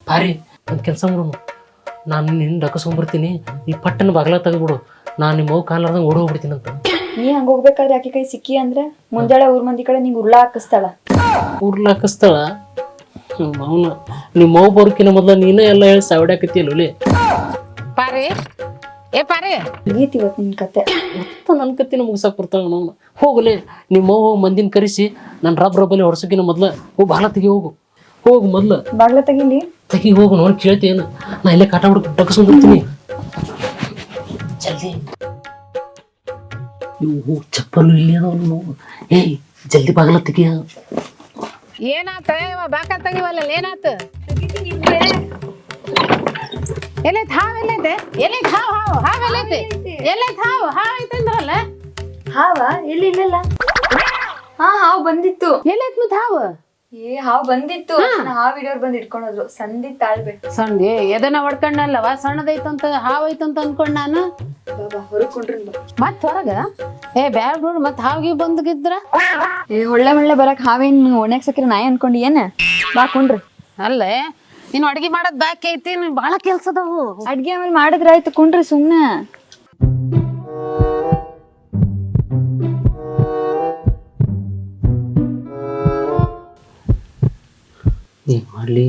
ಭಾರಿ ಒಂದು ಕೆಲಸ ಮಾಡೋನು, ನಾನು ನಿನ್ನ ಡಕಸ್ಕೊಂಡ್ಬರ್ತೀನಿ, ಈ ಪಟ್ಟನ ಬಾಗ್ಲ ತೆಗೆದ್ಬಿಡು, ನಾನು ನಿಮ್ಮ ಮಗು ಕಾಲಾರ್ದಂಗೆ ಓಡಿ ಹೋಗ್ಬಿಡ್ತೀನಿ ಅಂತ. ನೀ ಹಂಗ ಹೋಗ್ಬೇಕಾದ್ರೆ ಆಕಿ ಕೈ ಸಿಕ್ಕಿ ಅಂದ್ರೆ ಮುಂಜಾಳೆ ಊರ್ ಮಂದಿ ಕಡೆ ನಿಂಗೆ ಉರ್ಲಾ ಹಾಕಿಸ್ತಾಳ. ಹಾಕಿಸ್ತಾಳ ಅವನು. ನಿಮ್ಮ ಮಗು ಬರೋಕಿನ ಮೊದಲ ನೀನೇ ಎಲ್ಲ ಹೇಳಿ ಸಾವಡ್ಯಾಕತ್ತೀಯಲ್ಲಿ ಪಾರಿ. ಏ ಪಾರಿ, ಮುಗೀತಿ ಇವತ್ತು ನಿನ್ ಕತೆ. ಮತ್ತೆ ನನ್ನ ಕತ್ತಿನ ಮುಗಿಸಾಕ್ ಬರ್ತಾಳ ನಾವು. ಹೋಗಲಿ ನಿಮ್ಮ ಮಗು ಹೋಗಿ ಮಂದಿನ ಕರೆಸಿ ನನ್ನ ರಬ್ಬಲ್ಲಿ ಹೊಡ್ಸೋಕಿನ ಮೊದ್ಲ ಹೋಗಿ ಬಾಲ ತೆಗಿ, ಹೋಗು ಮೊದ್ಲು ಬಾಗ್ಲ ತೆಗಿಲಿ, ತೆಗಿ ಹೋಗು. ನೋಡಿ ಕೇಳ್ತೇನು, ನಾ ಇಲ್ಲೇ ಕಾಟ ಬಿಟ್ಟು ಡಕಸ್ಕೊಂಡ್ಬಿಡ್ತೀನಿ ಜಲ್ದಿ. ಇವು ಚಪ್ಪಲು ಇಲ್ಲಿ ಅದಾವ. ಏಯ್ ಜಲ್ದಿ ಬಾಗಲ ತೆಗಿಯ. ಏನಾತ ಬಾಕ ತೆಗಿವಲ್ಲ, ಏನಾತ? ಎಲ್ಲೈತ್ ಹಾವ್? ಎಲ್ಲೈತೆ? ಎಲ್ಲೈತ್ ಹಾವ್? ಹಾವ್ ಎಲ್ಲೈತೆ? ಎಲ್ಲೈತ್ ಹಾವ್? ಹಾವ್ ಐತಂದ್ರಲ್ಲ. ಹಾವ ಎಲ್ಲಿ? ಇಲ್ಲಲ್ಲ. ಹಾವ್ ಬಂದಿತ್ತು. ಎಲ್ಲೈತ್ ಮತ್ ಹಾವ್? ಹಾವ್ ಬಂದಿತ್ತು, ಹಾವ್ ಹಿಡಿಯೋರ್ ಬಂದ್ ಇಟ್ಕೊಂಡ್ರು. ಸಂದಿ ತಾಳ್ಬೇಕು ಸಣ್ಣ ಎದನ್ನ ಹೊಡ್ಕೊಂಡಲ್ಲವ, ಸಣ್ಣದೈತಂತ ಹಾವ್ ಐತಂತ ಅನ್ಕೊಂಡ್ ನಾನು. ಹೊರಕೊಂಡ್ರಿ ಮತ್ ಹೊರಗ ಬ್ಯಾಡ್ ನೋಡ್, ಮತ್ ಹಾವಿಗೆ ಬಂದ್ಗಿದ್ರ ಒಳ್ಳೆ ಬರಕ್ ಹಾವೇನ್ ಒಣಗ್ ಸಕ್ರೆ ನಾಯಿ ಅನ್ಕೊಂಡಿ ಏನ? ಬಾ ಕುಂಡ್ರಿ. ಅಲ್ಲೇ ನೀನ್ ಅಡ್ಗಿ ಮಾಡೋದ್ ಬಾಕಿ ಐತಿ, ಬಾಳ ಕೆಲ್ಸದವು. ಅಡ್ಗೆ ಆಮೇಲೆ ಮಾಡಿದ್ರ ಆಯ್ತು, ಕುಂಡ್ರಿ ಸುಮ್ನೆ. ಏನ್ ಮಾಡ್ಲಿ?